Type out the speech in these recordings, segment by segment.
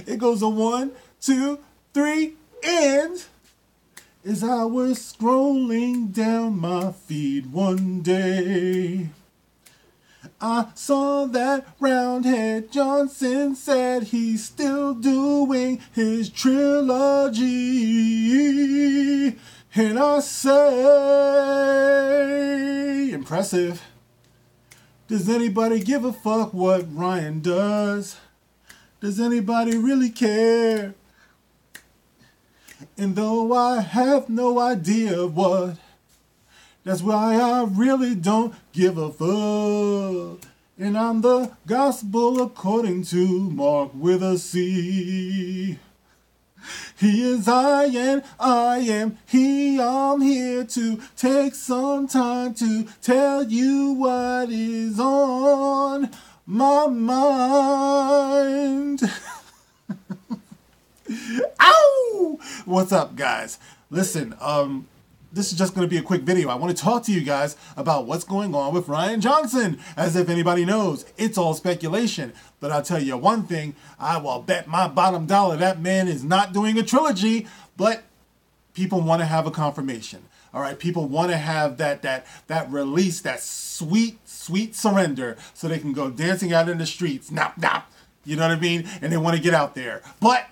It goes a 1, 2, 3, and as I was scrolling down my feed one day, I saw that Roundhead Johnson said he's still doing his trilogy. And I say, impressive. Does anybody give a fuck what Rian does? Does anybody really care? And though I have no idea of what, that's why I really don't give a fuck. And I'm the gospel according to Mark with a C. He is I and I am he. I'm here to take some time to tell you what is on my mind. Ow! What's up, guys? Listen, this is just going to be a quick video. I want to talk to you guys about what's going on with Rian Johnson. As if anybody knows, it's all speculation. But I'll tell you one thing, I will bet my bottom dollar that man is not doing a trilogy, but people want to have a confirmation. All right, people want to have that release, that sweet surrender, so they can go dancing out in the streets, nop, nop, you know what I mean? And they want to get out there. But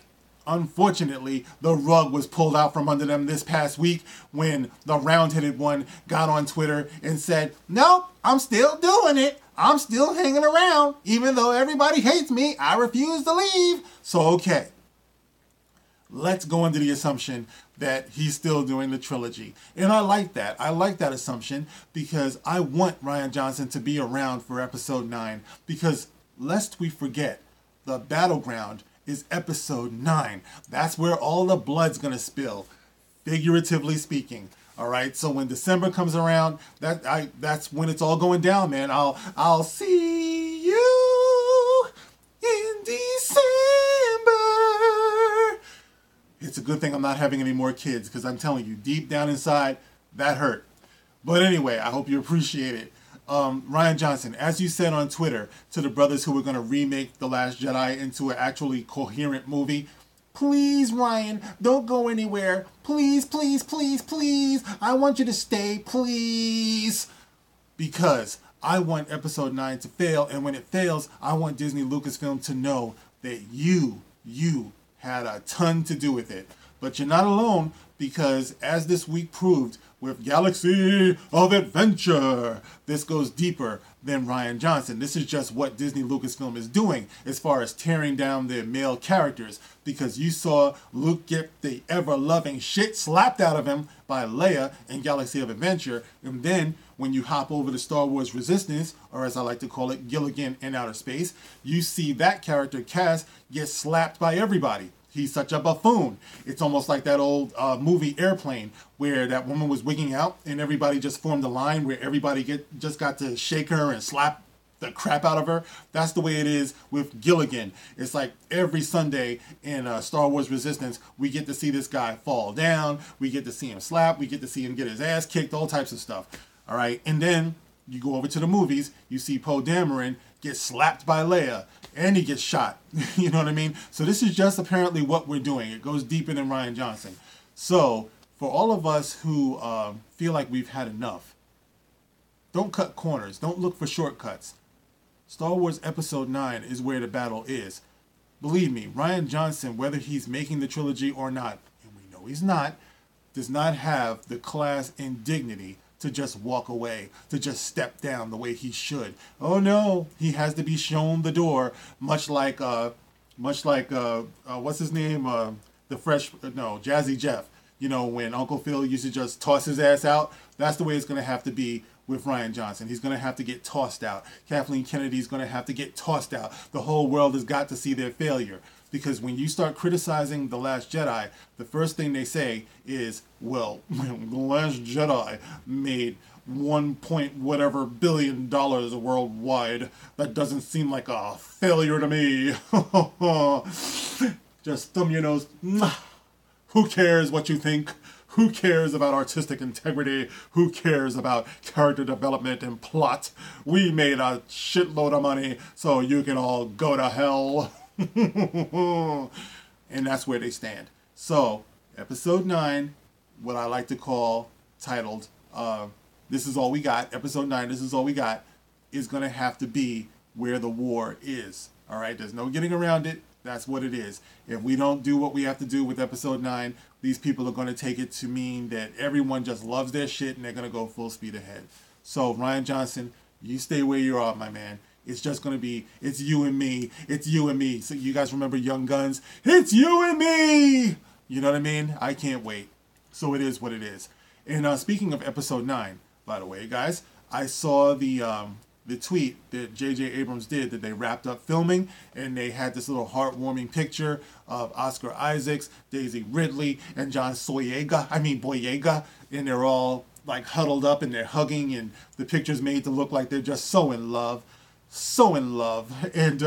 unfortunately, the rug was pulled out from under them this past week when the round-headed one got on Twitter and said, nope, I'm still doing it. I'm still hanging around. Even though everybody hates me, I refuse to leave. So, okay. Let's go into the assumption that he's still doing the trilogy. And I like that. I like that assumption because I want Rian Johnson to be around for episode 9. Because, lest we forget, the battleground is episode 9. That's where all the blood's gonna spill, figuratively speaking. All right. So when December comes around, that's when it's all going down, man. I'll see you in December. It's a good thing I'm not having any more kids because I'm telling you, deep down inside, that hurt. But anyway, I hope you appreciate it. Rian Johnson, as you said on Twitter to the brothers who were going to remake The Last Jedi into an actually coherent movie, please, Rian, don't go anywhere. Please, please, please, please. I want you to stay, please. Because I want episode 9 to fail, and when it fails, I want Disney Lucasfilm to know that you had a ton to do with it. But you're not alone, because as this week proved, with Galaxy of Adventure, this goes deeper than Rian Johnson. This is just what Disney Lucasfilm is doing as far as tearing down their male characters, because you saw Luke get the ever-loving shit slapped out of him by Leia in Galaxy of Adventure, and then when you hop over to Star Wars Resistance, or as I like to call it, Gilligan in Outer Space, you see that character, Cass, get slapped by everybody. He's such a buffoon. It's almost like that old movie Airplane, where that woman was wigging out and everybody just formed a line where everybody just got to shake her and slap the crap out of her. That's the way it is with Gilligan. It's like every Sunday in Star Wars Resistance, we get to see this guy fall down. We get to see him slap. We get to see him get his ass kicked, all types of stuff. All right. And then you go over to the movies, you see Poe Dameron get slapped by Leia, and he gets shot. You know what I mean? So this is just apparently what we're doing. It goes deeper than Rian Johnson. So for all of us who feel like we've had enough, don't cut corners. Don't look for shortcuts. Star Wars Episode 9 is where the battle is. Believe me, Rian Johnson, whether he's making the trilogy or not, and we know he's not, does not have the class and dignity to just walk away, to just step down the way he should. Oh no, he has to be shown the door, much like what's his name, Jazzy Jeff. You know, when Uncle Phil used to just toss his ass out, that's the way it's going to have to be with Rian Johnson. He's going to have to get tossed out. Kathleen Kennedy's going to have to get tossed out. The whole world has got to see their failure. Because when you start criticizing The Last Jedi, the first thing they say is, well, The Last Jedi made 1 point whatever billion dollars worldwide. That doesn't seem like a failure to me. Just thumb your nose. Who cares what you think? Who cares about artistic integrity? Who cares about character development and plot? We made a shitload of money, so you can all go to hell. And that's where they stand. So, episode 9, what I like to call titled, This Is All We Got, episode 9, This Is All We Got, is going to have to be where the war is. All right, there's no getting around it. That's what it is. If we don't do what we have to do with episode 9, these people are going to take it to mean that everyone just loves their shit and they're going to go full speed ahead. So, Rian Johnson, you stay where you are, my man. It's just going to be, it's you and me. It's you and me. So you guys remember Young Guns? It's you and me! You know what I mean? I can't wait. So it is what it is. And speaking of episode 9, by the way, guys, I saw the tweet that J.J. Abrams did, that they wrapped up filming, and they had this little heartwarming picture of Oscar Isaacs, Daisy Ridley, and John Boyega, and they're all like huddled up and they're hugging, and the picture's made to look like they're just so in love. And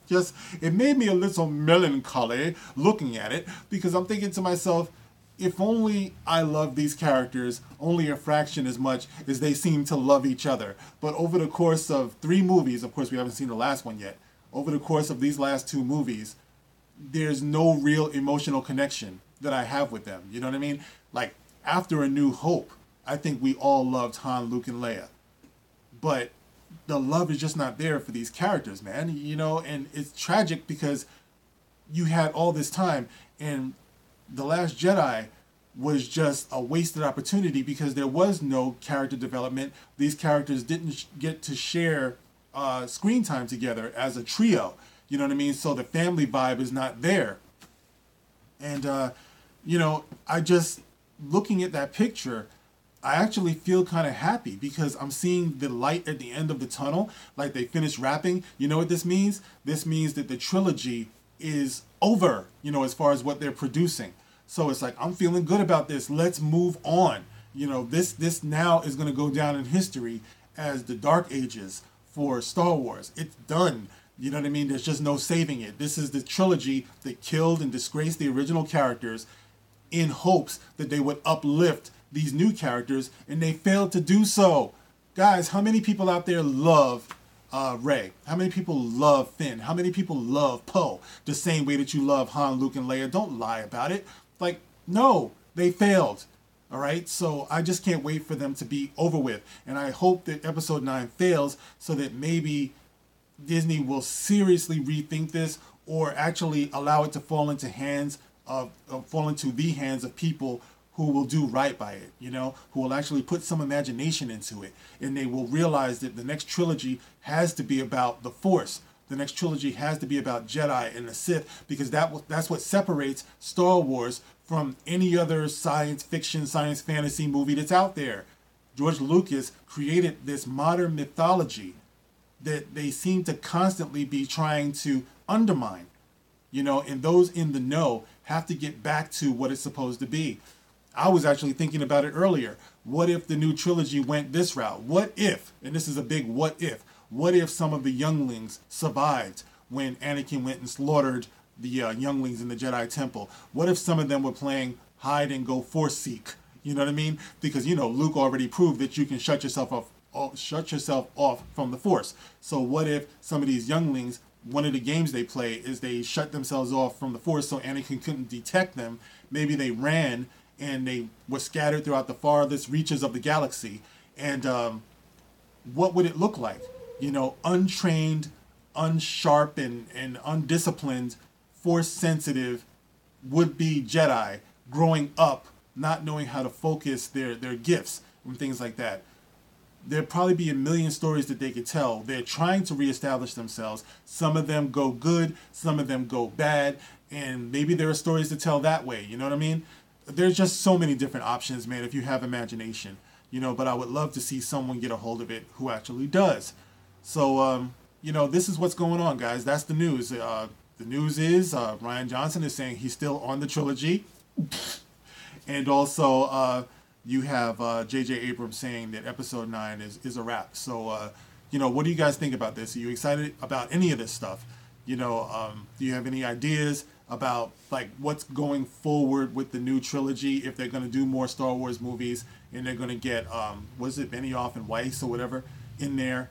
just, it made me a little melancholy looking at it, because I'm thinking to myself, if only I love these characters only a fraction as much as they seem to love each other. But over the course of 3 movies, of course we haven't seen the last one yet, over the course of these last 2 movies, there's no real emotional connection that I have with them. You know what I mean? Like, after A New Hope, I think we all loved Han, Luke, and Leia. But the love is just not there for these characters, man. You know, and it's tragic because you had all this time, and The Last Jedi was just a wasted opportunity because there was no character development. These characters didn't get to share screen time together as a trio. You know what I mean? So the family vibe is not there. And, you know, I just, looking at that picture, I actually feel kind of happy because I'm seeing the light at the end of the tunnel, like they finished wrapping. You know what this means? This means that the trilogy is over, you know, as far as what they're producing. So it's like, I'm feeling good about this. Let's move on. You know, this now is going to go down in history as the Dark Ages for Star Wars. It's done. You know what I mean? There's just no saving it. This is the trilogy that killed and disgraced the original characters in hopes that they would uplift these new characters, and they failed to do so. Guys, how many people out there love Rey? How many people love Finn? How many people love Poe? The same way that you love Han, Luke, and Leia. Don't lie about it. Like, no, they failed. All right, so I just can't wait for them to be over with. And I hope that episode 9 fails so that maybe Disney will seriously rethink this, or actually allow it to fall into the hands of people who will do right by it, you know, who will actually put some imagination into it. And they will realize that the next trilogy has to be about the Force. The next trilogy has to be about Jedi and the Sith, because that's what separates Star Wars from any other science fiction, science fantasy movie that's out there. George Lucas created this modern mythology that they seem to constantly be trying to undermine, you know, and those in the know have to get back to what it's supposed to be. I was actually thinking about it earlier. What if the new trilogy went this route? What if, and this is a big what if some of the younglings survived when Anakin went and slaughtered the younglings in the Jedi Temple? What if some of them were playing hide and go force seek? You know what I mean? Because, you know, Luke already proved that you can shut yourself off from the Force. So what if some of these younglings, one of the games they play is they shut themselves off from the Force so Anakin couldn't detect them? Maybe they ran and they were scattered throughout the farthest reaches of the galaxy. And what would it look like? You know, untrained, unsharp, and undisciplined, Force-sensitive would-be Jedi growing up, not knowing how to focus their gifts and things like that. There'd probably be a million stories that they could tell. They're trying to reestablish themselves. Some of them go good, some of them go bad, and maybe there are stories to tell that way. You know what I mean? There's just so many different options, man, if you have imagination. You know, but I would love to see someone get a hold of it who actually does. So, you know, this is what's going on, guys. That's the news. The news is Rian Johnson is saying he's still on the trilogy. And also, you have J.J. Abrams saying that episode 9 is a wrap. So, you know, what do you guys think about this? Are you excited about any of this stuff? You know, do you have any ideas about, like, what's going forward with the new trilogy, if they're going to do more Star Wars movies and they're going to get, was it Benioff and Weiss or whatever in there?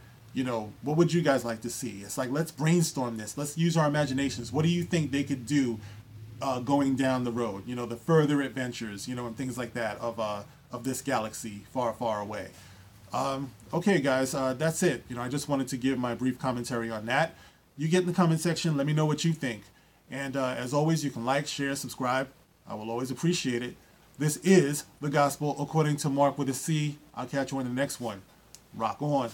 what would you guys like to see? It's like, let's brainstorm this. Let's use our imaginations. What do you think they could do going down the road? The further adventures, and things like that of this galaxy far, far away. Okay, guys, that's it. I just wanted to give my brief commentary on that. You get in the comment section. Let me know what you think. And as always, you can like, share, subscribe. I will always appreciate it. This is the Gospel According to Mark with a C. I'll catch you in the next one. Rock on.